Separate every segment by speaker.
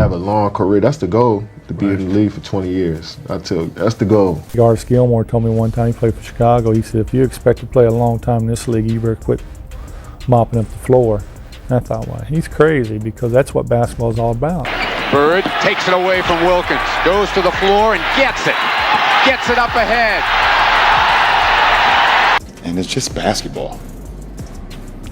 Speaker 1: have a long career. That's the goal, to be in the league for 20 years. That's the goal.
Speaker 2: Artis Gilmore told me one time, he played for Chicago, he said, if you expect to play a long time in this league, you better quit mopping up the floor. And I thought, well, he's crazy, because that's what basketball is all about.
Speaker 3: Bird takes it away from Wilkins, goes to the floor and gets it up ahead.
Speaker 4: And it's just basketball.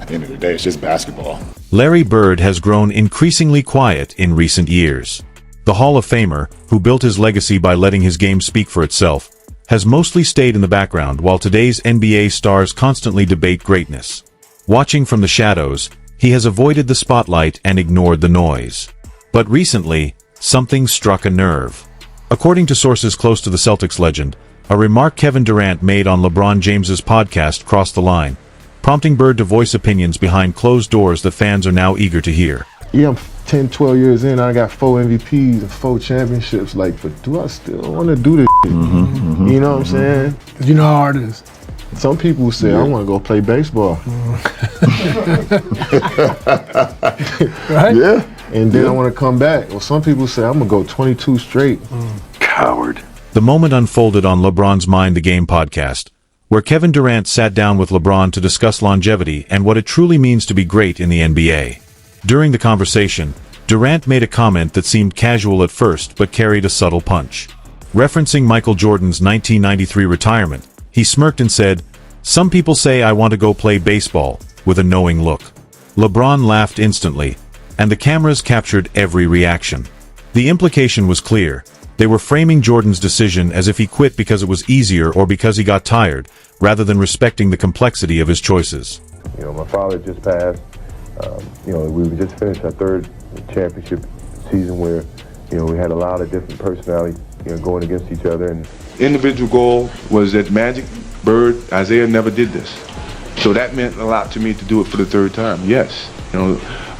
Speaker 4: At the end of the day, it's just basketball.
Speaker 5: Larry Bird has grown increasingly quiet in recent years. The Hall of Famer, who built his legacy by letting his game speak for itself, has mostly stayed in the background while today's NBA stars constantly debate greatness. Watching from the shadows, he has avoided the spotlight and ignored the noise. But recently, something struck a nerve. According to sources close to the Celtics legend, a remark Kevin Durant made on LeBron James's podcast crossed the line, prompting Bird to voice opinions behind closed doors that fans are now eager to hear.
Speaker 1: Yeah, I'm 10, 12 years in, I got 4 MVPs and 4 championships. Like, but do I still want to do this shit? You know what I'm saying?
Speaker 6: You know how hard it is.
Speaker 1: Some people say, I want to go play baseball.
Speaker 6: Right?
Speaker 1: Yeah. And then I want to come back. Well, some people say, I'm going to go 22 straight.
Speaker 6: Coward.
Speaker 5: The moment unfolded on LeBron's Mind the Game podcast, where Kevin Durant sat down with LeBron to discuss longevity and what it truly means to be great in the NBA. During the conversation, Durant made a comment that seemed casual at first but carried a subtle punch. Referencing Michael Jordan's 1993 retirement, he smirked and said, "Some people say I want to go play baseball," with a knowing look. LeBron laughed instantly, and the cameras captured every reaction. The implication was clear. They were framing Jordan's decision as if he quit because it was easier or because he got tired, rather than respecting the complexity of his choices.
Speaker 7: You know, my father just passed. We just finished our 3rd championship season where, we had a lot of different personalities, going against each other. And
Speaker 8: individual goal was that Magic, Bird, Isaiah never did this. So that meant a lot to me to do it for the 3rd time. Yes.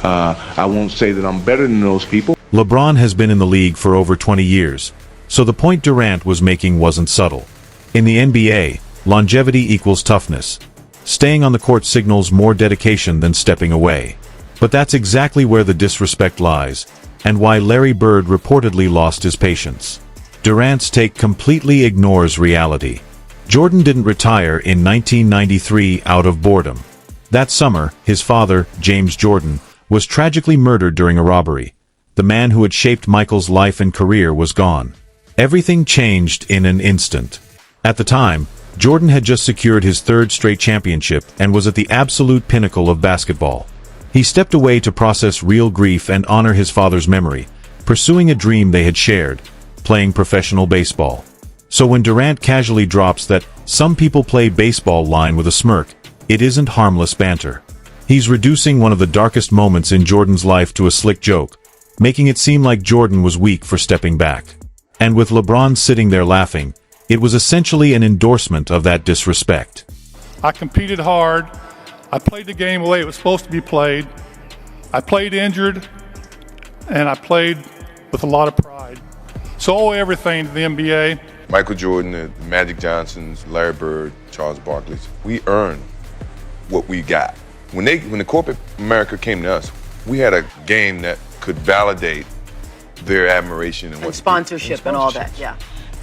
Speaker 8: I won't say that I'm better than those people.
Speaker 5: LeBron has been in the league for over 20 years, so the point Durant was making wasn't subtle. In the NBA, longevity equals toughness. Staying on the court signals more dedication than stepping away. But that's exactly where the disrespect lies, and why Larry Bird reportedly lost his patience. Durant's take completely ignores reality. Jordan didn't retire in 1993 out of boredom. That summer, his father, James Jordan, was tragically murdered during a robbery. The man who had shaped Michael's life and career was gone. Everything changed in an instant. At the time, Jordan had just secured his 3rd straight championship and was at the absolute pinnacle of basketball. He stepped away to process real grief and honor his father's memory, pursuing a dream they had shared, playing professional baseball. So when Durant casually drops that "some people play baseball" line with a smirk, it isn't harmless banter. He's reducing one of the darkest moments in Jordan's life to a slick joke, making it seem like Jordan was weak for stepping back. And with LeBron sitting there laughing, it was essentially an endorsement of that disrespect.
Speaker 9: I competed hard. I played the game the way it was supposed to be played. I played injured, and I played with a lot of pride. So I owe everything to the NBA.
Speaker 8: Michael Jordan, the Magic Johnsons, Larry Bird, Charles Barkley, we earned what we got. When the corporate America came to us, we had a game that could validate their admiration and
Speaker 10: sponsorship and all that, yeah.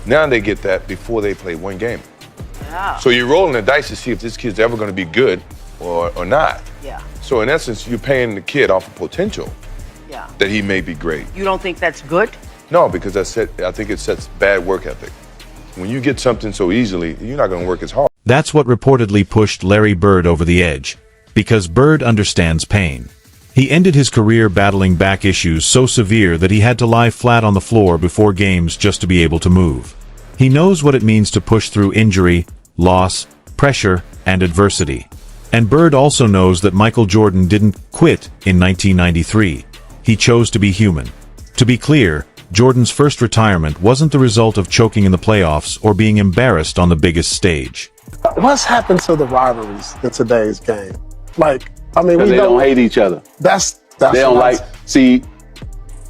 Speaker 8: Now they get that before they play one game.
Speaker 10: Yeah.
Speaker 8: So you're rolling the dice to see if this kid's ever going to be good or not.
Speaker 10: Yeah.
Speaker 8: So in essence, you're paying the kid off of potential.
Speaker 10: Yeah.
Speaker 8: That he may be great.
Speaker 10: You don't think that's good?
Speaker 8: No, because I think it sets bad work ethic. When you get something so easily, you're not going to work as hard.
Speaker 5: That's what reportedly pushed Larry Bird over the edge, because Bird understands pain. He ended his career battling back issues so severe that he had to lie flat on the floor before games just to be able to move. He knows what it means to push through injury, loss, pressure, and adversity. And Bird also knows that Michael Jordan didn't quit in 1993. He chose to be human. To be clear, Jordan's first retirement wasn't the result of choking in the playoffs or being embarrassed on the biggest stage.
Speaker 6: What's happened to the rivalries in today's game? We
Speaker 11: don't hate each other.
Speaker 6: That's
Speaker 11: they don't like. See,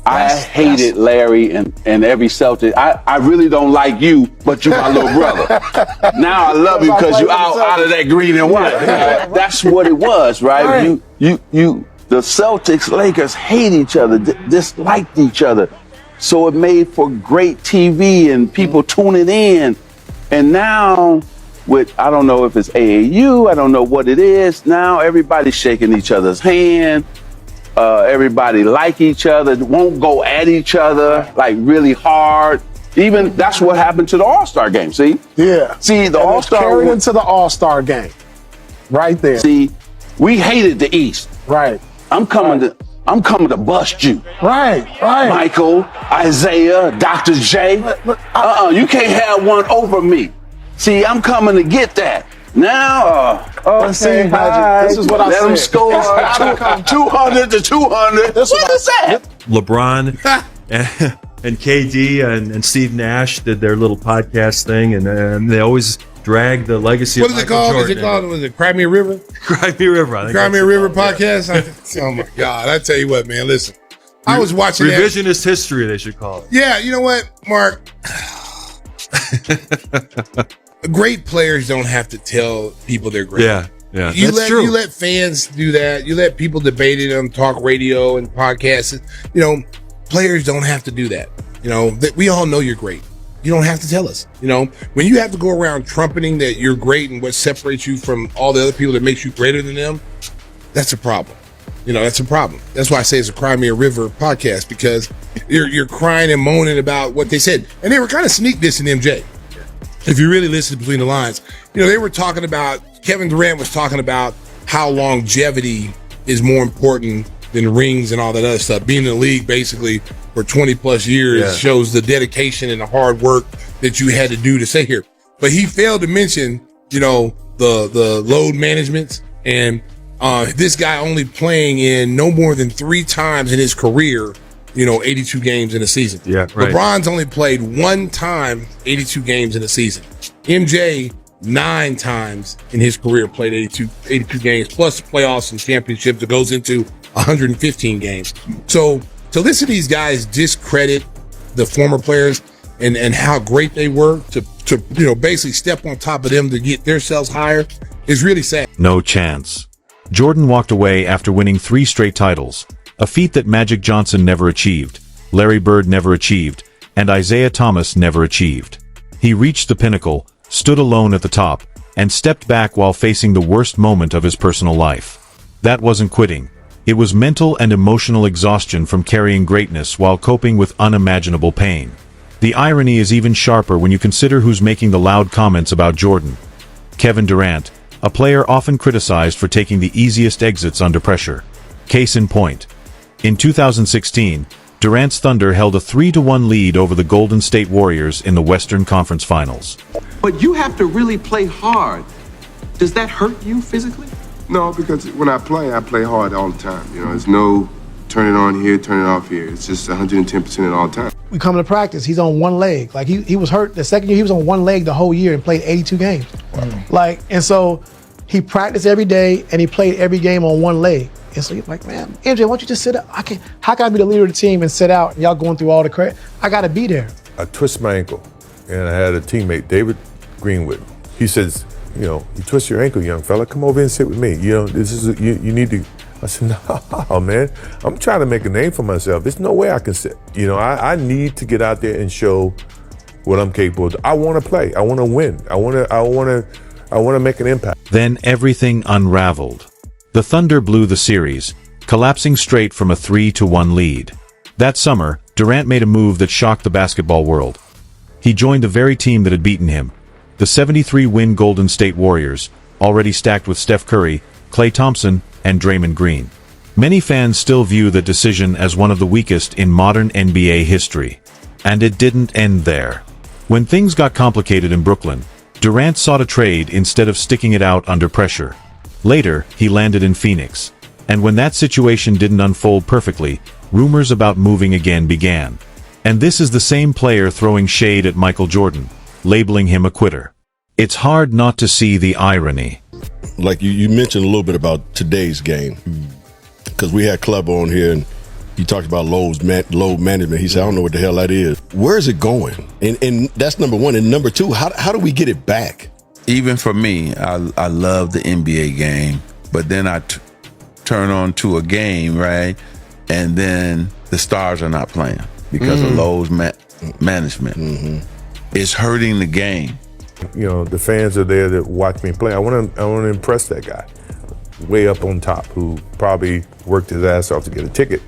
Speaker 11: I hated Larry and every Celtic. I really don't like you, but you're my little brother. Now I love you because you out of that green and white. That's what it was, right? the Celtics, Lakers hate each other, disliked each other. So it made for great TV and people tuning in. And now with, I don't know if it's AAU, I don't know what it is. Now everybody's shaking each other's hand. Everybody like each other, won't go at each other like really hard. Even that's what happened to the All-Star game, see?
Speaker 6: Yeah.
Speaker 11: See, the All-Star
Speaker 6: carried into the All-Star game. Right there.
Speaker 11: See, we hated the East.
Speaker 6: Right.
Speaker 11: I'm coming to bust you.
Speaker 6: Right.
Speaker 11: Michael, Isaiah, Dr. J. You can't have one over me. See, I'm coming to get that. Now,
Speaker 6: see, Magic, this is what I
Speaker 11: let
Speaker 6: said.
Speaker 11: them score 200 to 200. What is that?
Speaker 12: LeBron and KD and Steve Nash did their little podcast thing, and they always drag the legacy
Speaker 13: What
Speaker 12: of
Speaker 13: is it
Speaker 12: Michael
Speaker 13: called?
Speaker 12: Jordan.
Speaker 13: Is it called? Was it Cry Me a River?
Speaker 12: Cry Me a River. I think
Speaker 13: Cry Me a
Speaker 12: that's
Speaker 13: River
Speaker 12: it called,
Speaker 13: podcast? Oh, my God. I tell you what, man, listen. I was watching
Speaker 12: Revisionist history, they should call it.
Speaker 13: Yeah, you know what, Mark? Great players don't have to tell people they're great.
Speaker 12: Yeah, that's true.
Speaker 13: You let fans do that. You let people debate it on talk radio and podcasts. You know, players don't have to do that. You know, we all know you're great. You don't have to tell us. You know, when you have to go around trumpeting that you're great and what separates you from all the other people that makes you greater than them, that's a problem. You know, that's a problem. That's why I say it's a Cry Me a River podcast, because you're crying and moaning about what they said. And they were kind of sneak dissing MJ. If you really listen between the lines, you know, they were talking about, Kevin Durant was talking about how longevity is more important than rings and all that other stuff. Being in the league basically for 20 plus years shows the dedication and the hard work that you had to do to stay here. But he failed to mention, you know, the load management and this guy only playing in no more than 3 times in his career, you know, 82 games in a season.
Speaker 12: Yeah, right.
Speaker 13: LeBron's only played 1 time 82 games in a season. MJ 9 times in his career played 82 games, plus the playoffs and championships that goes into 115 games. So to listen to these guys discredit the former players and how great they were to you know, basically step on top of them to get themselves higher is really sad.
Speaker 5: No chance. Jordan walked away after winning 3 straight titles, a feat that Magic Johnson never achieved, Larry Bird never achieved, and Isaiah Thomas never achieved. He reached the pinnacle, stood alone at the top, and stepped back while facing the worst moment of his personal life. That wasn't quitting. It was mental and emotional exhaustion from carrying greatness while coping with unimaginable pain. The irony is even sharper when you consider who's making the loud comments about Jordan. Kevin Durant, a player often criticized for taking the easiest exits under pressure. Case in point. In 2016, Durant's Thunder held a 3-1 lead over the Golden State Warriors in the Western Conference Finals.
Speaker 14: But you have to really play hard. Does that hurt you physically?
Speaker 15: No, because when I play hard all the time. You know, there's no turn it on here, turn it off here. It's just 110% at all times.
Speaker 16: We come to practice, he's on one leg. Like he was hurt the second year, he was on one leg the whole year and played 82 games. Wow. Like, and so he practiced every day and he played every game on one leg. And so you're like, man, MJ, why don't you just sit up? How can I be the leader of the team and sit out and y'all going through all the credit? I gotta be there.
Speaker 7: I twist my ankle, and I had a teammate, David Greenwood. He says, you know, you twist your ankle, young fella, come over and sit with me. You know, this is, you need to. I said, no, man, I'm trying to make a name for myself. There's no way I can sit. You know, I need to get out there and show what I'm capable of. I want to play. I want to win. I want to make an impact.
Speaker 5: Then everything unraveled. The Thunder blew the series, collapsing straight from a 3-1 lead. That summer, Durant made a move that shocked the basketball world. He joined the very team that had beaten him, the 73-win Golden State Warriors, already stacked with Steph Curry, Klay Thompson, and Draymond Green. Many fans still view the decision as one of the weakest in modern NBA history. And it didn't end there. When things got complicated in Brooklyn, Durant sought a trade instead of sticking it out under pressure. Later, he landed in Phoenix. And when that situation didn't unfold perfectly, rumors about moving again began. And this is the same player throwing shade at Michael Jordan, labeling him a quitter. It's hard not to see the irony.
Speaker 17: Like you mentioned a little bit about today's game, because we had Club on here and he talked about load management. He said, I don't know what the hell that is. Where is it going? And that's number one. And number two, how do we get it back?
Speaker 18: Even for me, I love the NBA game, but then I turn on to a game, right? And then the stars are not playing because of Lowe's management. It's hurting the game.
Speaker 7: You know, the fans are there that watch me play. I want to impress that guy way up on top who probably worked his ass off to get a ticket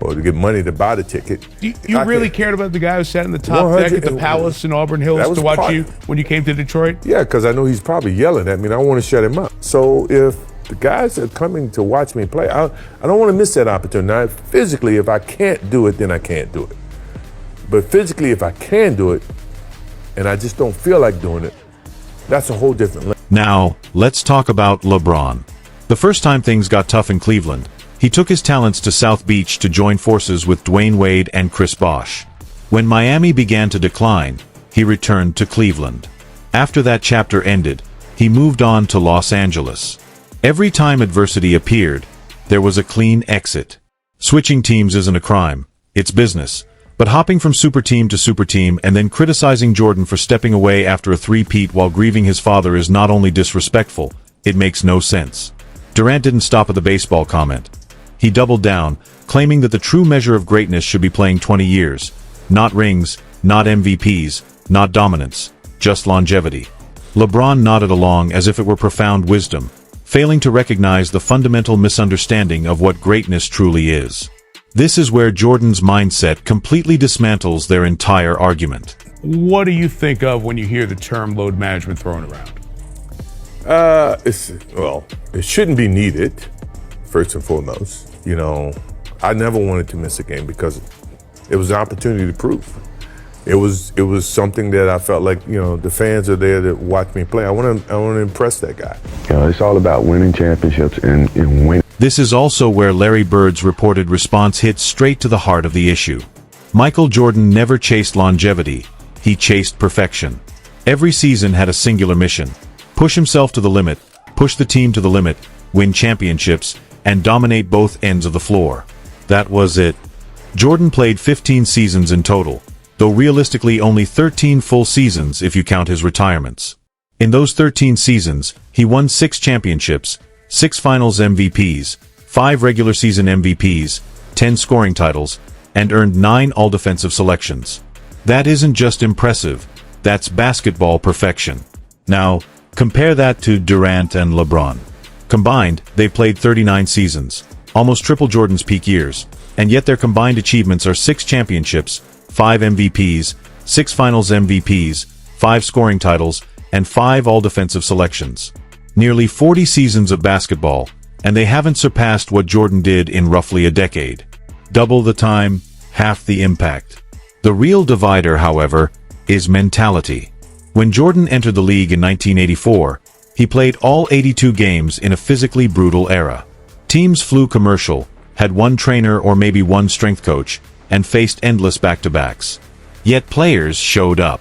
Speaker 7: or to get money to buy the ticket.
Speaker 19: You really cared about the guy who sat in the top deck at the Palace in Auburn Hills to watch you when you came to Detroit?
Speaker 7: Yeah, because I know he's probably yelling at me and I want to shut him up. So if the guys are coming to watch me play, I don't want to miss that opportunity. Now, physically, if I can't do it, then I can't do it. But physically, if I can do it, and I just don't feel like doing it, that's a whole different level.
Speaker 5: Now, let's talk about LeBron. The first time things got tough in Cleveland, he took his talents to South Beach to join forces with Dwayne Wade and Chris Bosh. When Miami began to decline, he returned to Cleveland. After that chapter ended, he moved on to Los Angeles. Every time adversity appeared, there was a clean exit. Switching teams isn't a crime, it's business. But hopping from super team to super team and then criticizing Jordan for stepping away after a three-peat while grieving his father is not only disrespectful, it makes no sense. Durant didn't stop at the baseball comment. He doubled down, claiming that the true measure of greatness should be playing 20 years. Not rings, not MVPs, not dominance, just longevity. LeBron nodded along as if it were profound wisdom, failing to recognize the fundamental misunderstanding of what greatness truly is. This is where Jordan's mindset completely dismantles their entire argument.
Speaker 19: What do you think of when you hear the term load management thrown around?
Speaker 7: It shouldn't be needed, first and foremost. You know, I never wanted to miss a game because it was an opportunity to prove. It was something that I felt like, you know, the fans are there that watch me play. I want to impress that guy.
Speaker 15: It's all about winning championships and winning.
Speaker 5: This is also where Larry Bird's reported response hits straight to the heart of the issue. Michael Jordan never chased longevity, he chased perfection. Every season had a singular mission: push himself to the limit, push the team to the limit, win championships, and dominate both ends of the floor. That was it. Jordan played 15 seasons in total, though realistically only 13 full seasons if you count his retirements. In those 13 seasons, he won 6 championships, 6 finals MVPs, 5 regular season MVPs, 10 scoring titles, and earned 9 all-defensive selections. That isn't just impressive, that's basketball perfection. Now, compare that to Durant and LeBron. Combined, they've played 39 seasons, almost triple Jordan's peak years, and yet their combined achievements are 6 championships, 5 MVPs, 6 finals MVPs, 5 scoring titles, and 5 all-defensive selections. Nearly 40 seasons of basketball, and they haven't surpassed what Jordan did in roughly a decade. Double the time, half the impact. The real divider, however, is mentality. When Jordan entered the league in 1984, he played all 82 games in a physically brutal era. Teams flew commercial, had one trainer or maybe one strength coach, and faced endless back-to-backs. Yet players showed up.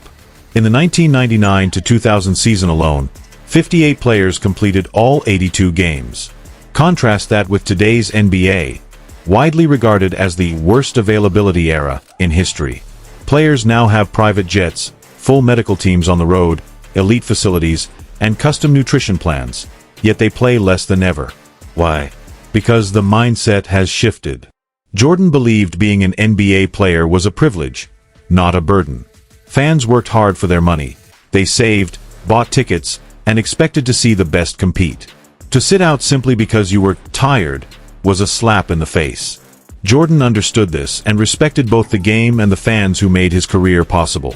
Speaker 5: In the 1999 to 2000 season alone, 58 players completed all 82 games. Contrast that with today's NBA, widely regarded as the worst availability era in history. Players now have private jets, full medical teams on the road, elite facilities, and custom nutrition plans, yet they play less than ever. Why? Because the mindset has shifted. Jordan believed being an NBA player was a privilege, not a burden. Fans worked hard for their money. They saved, bought tickets, and expected to see the best compete. To sit out simply because you were tired was a slap in the face. Jordan understood this and respected both the game and the fans who made his career possible.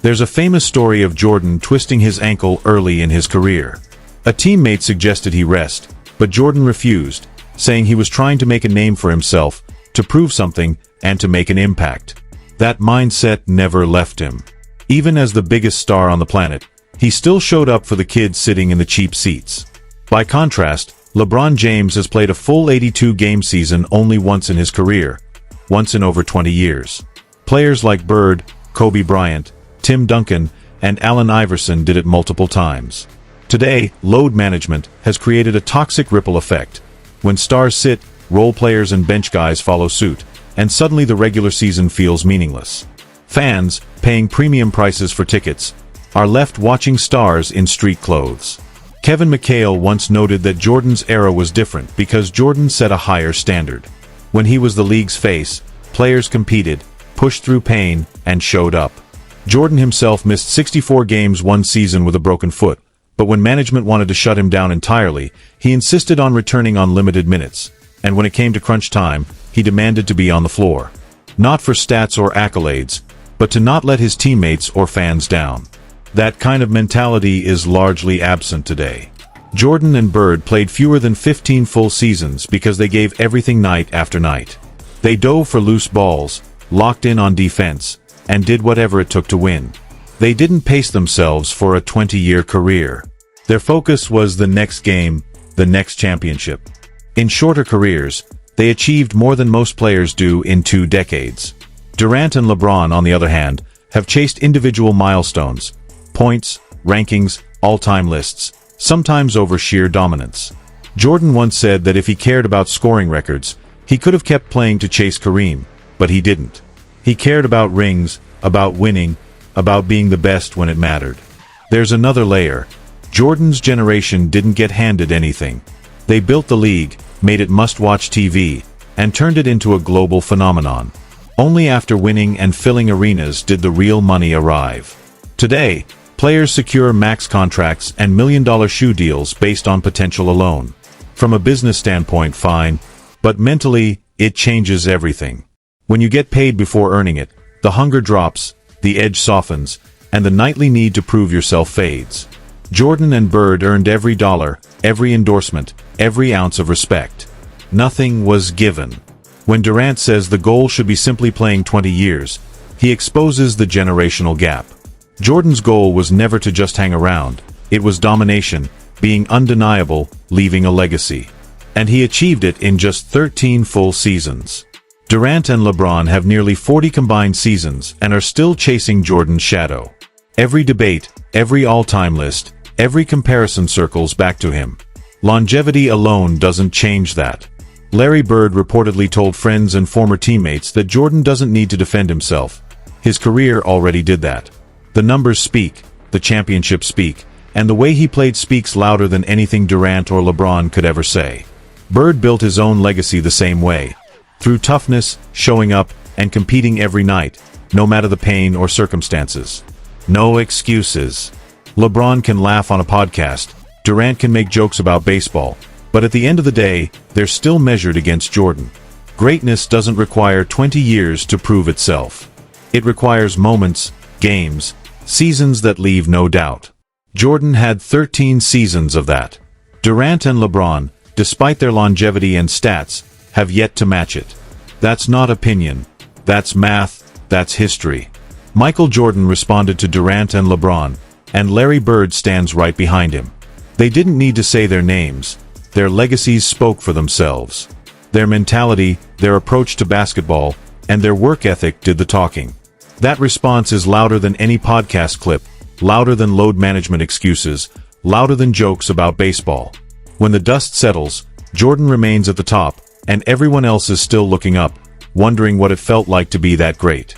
Speaker 5: There's a famous story of Jordan twisting his ankle early in his career. A teammate suggested he rest, but Jordan refused, saying he was trying to make a name for himself, to prove something, and to make an impact. That mindset never left him. Even as the biggest star on the planet, he still showed up for the kids sitting in the cheap seats. By contrast, LeBron James has played a full 82-game season only once in his career, once in over 20 years. Players like Bird, Kobe Bryant, Tim Duncan, and Allen Iverson did it multiple times. Today, load management has created a toxic ripple effect. When stars sit, role players and bench guys follow suit, and suddenly the regular season feels meaningless. Fans, paying premium prices for tickets, are left watching stars in street clothes. Kevin McHale once noted that Jordan's era was different because Jordan set a higher standard. When he was the league's face, players competed, pushed through pain, and showed up. Jordan himself missed 64 games one season with a broken foot, but when management wanted to shut him down entirely, he insisted on returning on limited minutes, and when it came to crunch time, he demanded to be on the floor. Not for stats or accolades, but to not let his teammates or fans down. That kind of mentality is largely absent today. Jordan and Bird played fewer than 15 full seasons because they gave everything night after night. They dove for loose balls, locked in on defense, and did whatever it took to win. They didn't pace themselves for a 20-year career. Their focus was the next game, the next championship. In shorter careers, they achieved more than most players do in 2 decades. Durant and LeBron, on the other hand, have chased individual milestones, points, rankings, all-time lists, sometimes over sheer dominance. Jordan once said that if he cared about scoring records, he could have kept playing to chase Kareem, but he didn't. He cared about rings, about winning, about being the best when it mattered. There's another layer. Jordan's generation didn't get handed anything. They built the league, made it must-watch TV, and turned it into a global phenomenon. Only after winning and filling arenas did the real money arrive. Today, players secure max contracts and million-dollar shoe deals based on potential alone. From a business standpoint, fine, but mentally, it changes everything. When you get paid before earning it, the hunger drops, the edge softens, and the nightly need to prove yourself fades. Jordan and Bird earned every dollar, every endorsement, every ounce of respect. Nothing was given. When Durant says the goal should be simply playing 20 years, he exposes the generational gap. Jordan's goal was never to just hang around. It was domination, being undeniable, leaving a legacy. And he achieved it in just 13 full seasons. Durant and LeBron have nearly 40 combined seasons and are still chasing Jordan's shadow. Every debate, every all-time list, every comparison circles back to him. Longevity alone doesn't change that. Larry Bird reportedly told friends and former teammates that Jordan doesn't need to defend himself. His career already did that. The numbers speak, the championships speak, and the way he played speaks louder than anything Durant or LeBron could ever say. Bird built his own legacy the same way. Through toughness, showing up, and competing every night, no matter the pain or circumstances. No excuses. LeBron can laugh on a podcast, Durant can make jokes about baseball, but at the end of the day, they're still measured against Jordan. Greatness doesn't require 20 years to prove itself. It requires moments, games, seasons that leave no doubt. Jordan had 13 seasons of that. Durant and LeBron, despite their longevity and stats, have yet to match it. That's not opinion. That's math. That's history. Michael Jordan responded to Durant and LeBron, and Larry Bird stands right behind him. They didn't need to say their names. Their legacies spoke for themselves. Their mentality, their approach to basketball, and their work ethic did the talking. That response is louder than any podcast clip, louder than load management excuses, louder than jokes about baseball. When the dust settles, Jordan remains at the top, and everyone else is still looking up, wondering what it felt like to be that great.